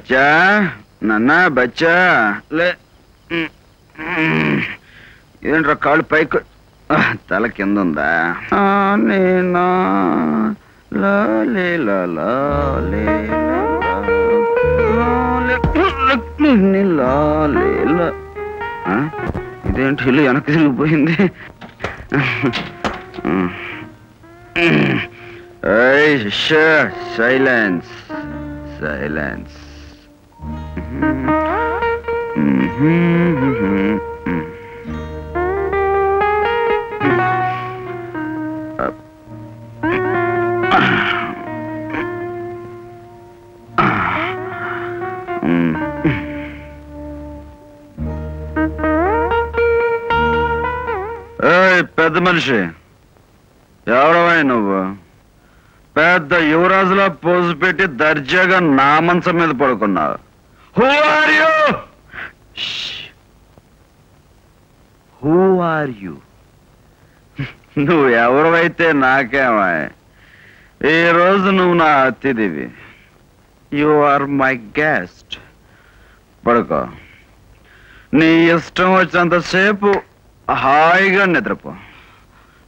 బచ్చా నన్నా బచ్చా లే ఏంట్రా కాళ్ళు పైకి తల కింద ఉందా నేనా ఇదేంటి ఇల్లు వెనక్కి తిరిగిపోయింది సైలెన్స్ సైలెన్స్ పెద్ద మనిషి ఎవరవై నువ్వు పెద్ద యువరాజులా పోజు పెట్టి దర్జాగా నా మంచం మీద పడుకున్నావు who are you who are you నువ్వు ఎవరైతే నాకేమా ఈ రోజు నువ్వు నా అతిథివి యు ఆర్ మై గెస్ట్ పడుకో నీ ఇష్టం వచ్చినంతసేపు హాయిగా నిద్రపో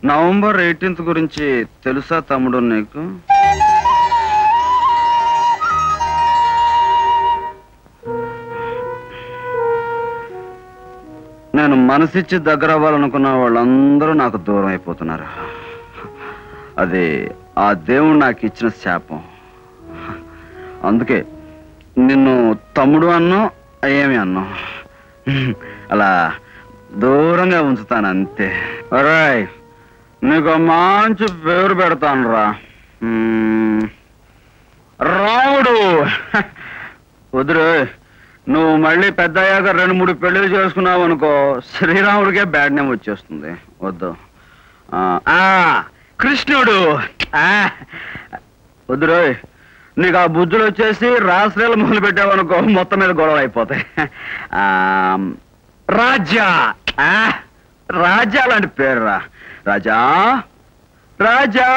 నవంబర్ 18th గురించి తెలుసా తమ్ముడు నీకు నేను మనసిచ్చి దగ్గర అవ్వాలనుకున్న వాళ్ళందరూ నాకు దూరం అయిపోతున్నారు అది ఆ దేవుడు నాకు ఇచ్చిన శాపం అందుకే నిన్ను తమ్ముడు అన్నో ఏమి అన్నో అలా దూరంగా ఉంచుతాను అంతే రాయ్ నీకు మంచి పేరు పెడతాను రా రాముడు వద్దురు నువ్వు మళ్ళీ పెద్ద అయ్యాక 2-3 పెళ్ళిళ్ళు చేసుకున్నావు అనుకో శ్రీరాముడికే బ్యాడ్ నేమ్ వచ్చేస్తుంది వద్దు కృష్ణుడు వద్దురు నీకు ఆ బుద్ధులు వచ్చేసి రాశ్రీలు మొదలు పెట్టావనుకో మొత్తం మీద గొడవ అయిపోతాయి రాజా రాజా లాంటి పేరు రా రాజా రాజా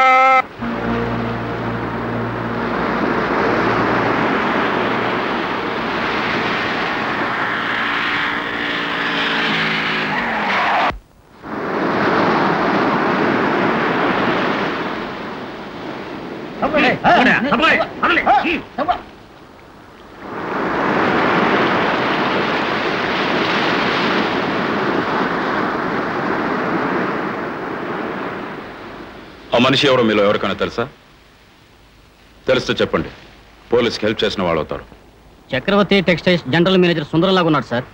ఆ మనిషి ఎవరో మీలో ఎవరికైనా తెలుసా తెలిస్తే చెప్పండి పోలీస్కి హెల్ప్ చేసిన వాళ్ళు అవుతారు చక్రవర్తి టెక్స్టైల్స్ జనరల్ మేనేజర్ సుందరంలాగా ఉన్నాడు సార్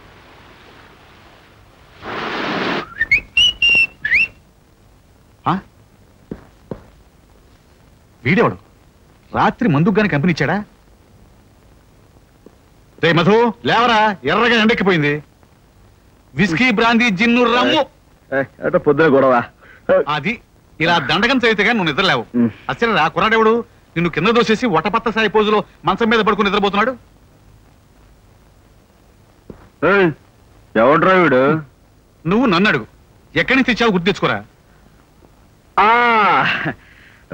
వీడేవాడు రాత్రి మందుగానే కంపెనీ ఇచ్చాడా రే మధు లేవరా ఎర్రగా ఎండెక్కిపోయింది విస్కీ బ్రాందీ జిన్ను రమ్ము పొద్దున గొడవ అది ఇలా దండకం చదివితే కానీ నువ్వు నిద్రలేవు అసలు ఆ కుర్రాడెవడు నిన్ను కింద దోసేసి వటపత్త సాయి పోజులో మంచం మీద పడుకుని నిద్రపోతున్నాడు ఎవడ్రా వీడు నువ్వు నన్ను అడుగు ఎక్కడి నుంచి తెచ్చావు గుర్తు తెచ్చుకోరా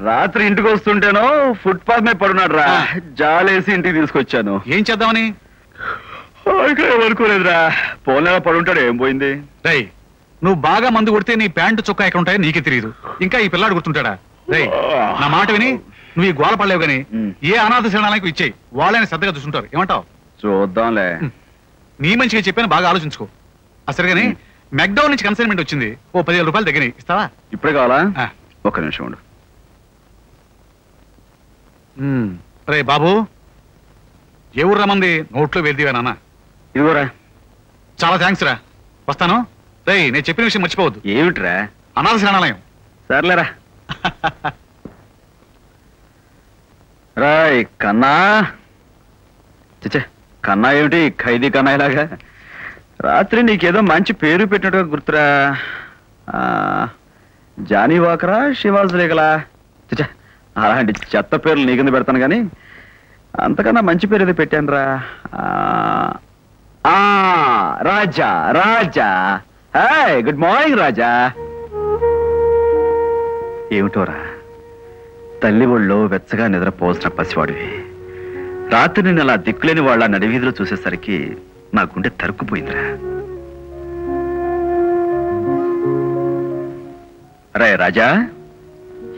రాత్రి ఇంటికి వస్తుంటేనో ఫుట్పాత్ మీద పడున్నాడు రా జాలేసి ఇంటికి తీసుకొచ్చాను ఏం చేద్దామని అనుకోలేదురా పోలేలా పడుంటాడు ఏం పోయింది రై నువ్వు బాగా మందు కొడితే నీ ప్యాంటు చొక్కా ఎక్కడ ఉంటాయో నీకే తెలియదు ఇంకా ఈ పిల్లాడు గుర్తుంటాడా రై నా మాట విని నువ్వు ఈ గోల పడలేవు గానీ ఏ అనాథ శరణాలకు ఇచ్చేయి వాళ్ళని శ్రద్ధగా చూసుకుంటారు ఏమంటావు చూద్దాంలే నీ మంచిగా చెప్పాను బాగా ఆలోచించుకో అసలు గానీ మెక్డౌన్ నుంచి కన్సైన్మెంట్ వచ్చింది ఓ 10,000 రూపాయలు దగ్గర ఇస్తావా ఇప్పుడే కావాలా ఒక్క నిమిషం ఉండు రే బాబు ఏ ఊరు రమ్మంది నోట్లో వెళ్దివా నాన్న ఇదిగోరా చాలా థ్యాంక్స్ రా వస్తాను రే నేను చెప్పిన విషయం మర్చిపోవద్దు ఏమిట్రా అనాథ శరణాలయం సర్లేరా రాయ్ కన్నా చచ్చే కన్నా ఏమిటి ఖైదీ కన్నాయిలాగా రాత్రి నీకేదో మంచి పేరు పెట్టినట్టుగా గుర్తురా జానీ వాకరా శివాజ్ రేగలా చచ్చే అలాంటి చెత్త పేర్లు నీ కింద పెడతాను కానీ అంతకన్నా మంచి పేరు ఏదో పెట్టాను రా రాజా రాజా హాయ్ గుడ్ మార్నింగ్ రాజా ఏమిటోరా తల్లి ఒళ్ళో వెచ్చగా నిద్రపోసిన పసివాడివి రాత్రి నేను అలా దిక్కులేని వాళ్ళ నడివీధిలో చూసేసరికి నా గుండె తరుక్కుపోయిందిరా. రే రాజా,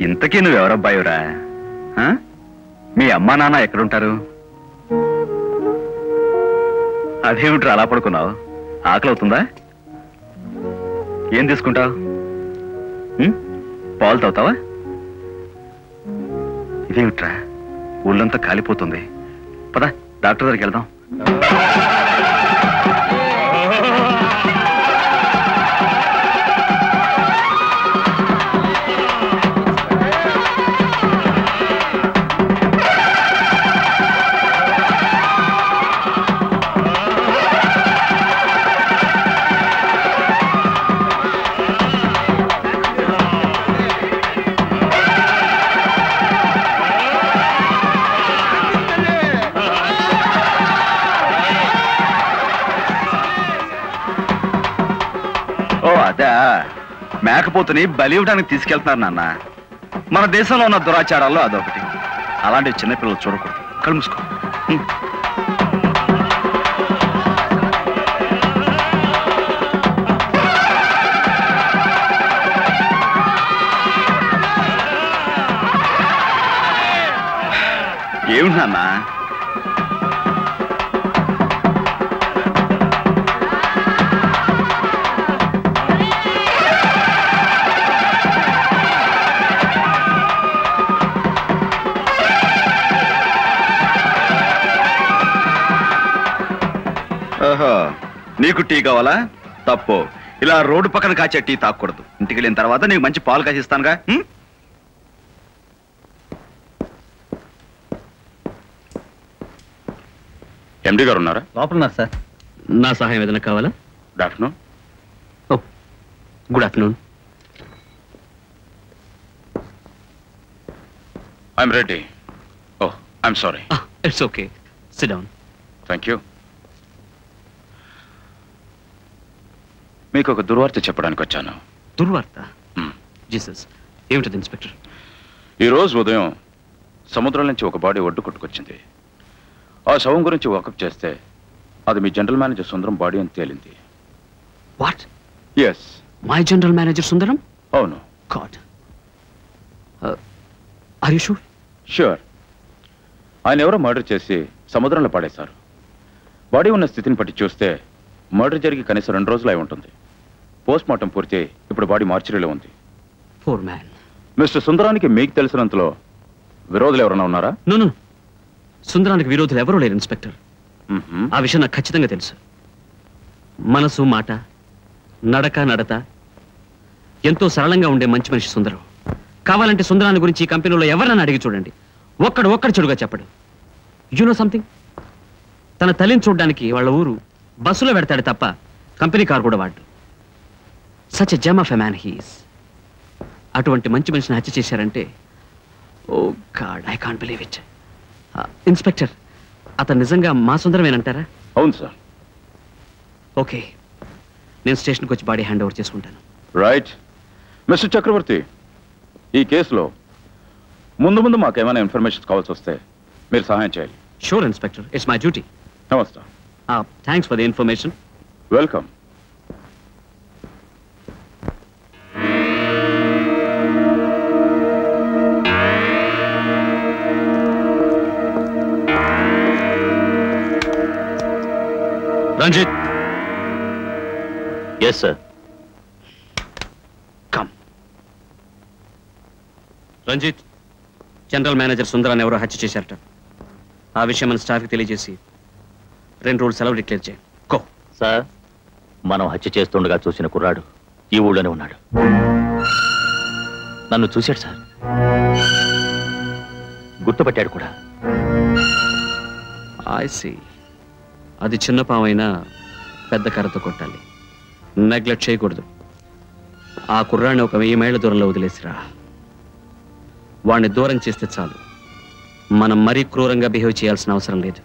ఇంతకీ నువ్వెవరబ్బాయిరా? మీ అమ్మా నాన్న ఎక్కడుంటారు? అదేమిట్రా అలా పడుకున్నావు? ఆకలి అవుతుందా? ఏం తీసుకుంటావు? పాలు తాగుతావా? ఇదేమిట్రా ఊళ్ళంతా కాలిపోతుంది. పద డాక్టర్ దగ్గరికి వెళ్దాం. మేకపోతుని బలి ఇవ్వడానికి తీసుకెళ్తున్నారు నాన్న. మన దేశంలో ఉన్న దురాచారాల్లో అదొకటి. అలాంటి చిన్నపిల్లలు చూడకూడదు. కళ్ళు మూసుకో. ఏమిటి నాన్న? నీకు టీ కావాలా? తప్పు. ఇలా రోడ్డు పక్కన కాచే టీ తాగకూడదు. ఇంటికి వెళ్ళిన తర్వాత నీకు మంచి పాలు కాసిస్తానుగా. ఎండి గారు ఉన్నారా? లోపల ఉన్నారు సార్. నా సహాయం ఏదైనా కావాలా? Good afternoon. Oh good afternoon. I'm ready. Oh I'm sorry. It's okay. Sit down. Thank you. మీకు ఒక దుర్వార్త చెప్పడానికి వచ్చాను. దుర్వార్త? జీసస్, ఏమిటది ఇన్స్పెక్టర్? ఈరోజు ఉదయం సముద్రం నుంచి ఒక బాడీ ఒడ్డు కొట్టుకొచ్చింది. ఆ శవం గురించి వాకప్ చేస్తే అది మీ జనరల్ మేనేజర్ సుందరం బాడీ అని తేలింది. What? Yes. My general manager Sundaram? అవును. God. Are you sure? Sure. ఆయన ఎవరో మర్డర్ చేసి సముద్రంలో పడేశారు. బాడీ ఉన్న స్థితిని బట్టి చూస్తే మర్డర్ జరిగి కనీసం 2 రోజులు అయి ఉంటుంది. పోస్ట్ మార్టం పూర్తి ఇప్పుడు బాడీ మార్చరీలో ఉంది. Poor man. మిస్టర్ సుందరానికి మీకు తెలిసినంతలో విరోధులు ఎవరైనా ఉన్నారా? నో. సుందరానికి విరోధులు ఎవరూ లేరు ఇన్స్పెక్టర్. ఆ విషయం నాకు ఖచ్చితంగా తెలుసు. మనసు, మాట, నడత ఎంతో సరళంగా ఉండే మంచి మనిషి సుందరం. కావాలంటే సుందరాన్ని గురించి ఈ కంపెనీలో ఎవరన్నా అడిగి చూడండి. ఒక్కడు చెడుగా చెప్పడు. You know something? తన తల్లిని చూడడానికి వాళ్ళ ఊరు బస్సులో పెడతాడు తప్ప కంపెనీ కారు కూడా వాడు. Such a gem of a man he's. అటువంటి మంచి మనిషిని హత్య చేశారంటే oh god, I can't believe it. Inspector, అతను నిజంగా మా సుందరమేనంటారా? అవును సార్. ఓకే, నేను స్టేషన్కి వచ్చి బాడీ హ్యాండ్ ఓవర్ చేసుకుంటాను. రైట్. మిస్టర్ చక్రవర్తి, ఈ కేసులో ముందు మాకేమైనా ఇన్ఫర్మేషన్ కావాల్సి వస్తే మీరు సహాయం చేయాలి. Sure inspector, it's my duty. నమస్తే. Thanks for the information. Welcome. Ranjit. Yes sir. Come. Ranjit, general manager సుందరాన్ని ఎవరో హత్య చేశారట. ఆ విషయం మన స్టాఫ్కి తెలియజేసి 2 రోజులు సెలవు డిక్లేర్ చేయండి. గో. సార్, మనం హత్య చేస్తుండగా చూసిన కుర్రాడు ఈ ఊళ్ళోనే ఉన్నాడు. నన్ను చూశాడు సార్. గుర్తుపట్టాడు కూడా. I see. అది చిన్న పామైనా పెద్ద కర్రతో కొట్టాలి. నెగ్లెక్ట్ చేయకూడదు. ఆ కుర్రాన్ని ఒక 1000 మైళ్ళ దూరంలో వదిలేసిరా. వాడిని దూరం చేస్తే చాలు. మనం మరీ క్రూరంగా బిహేవ్ చేయాల్సిన అవసరం లేదు.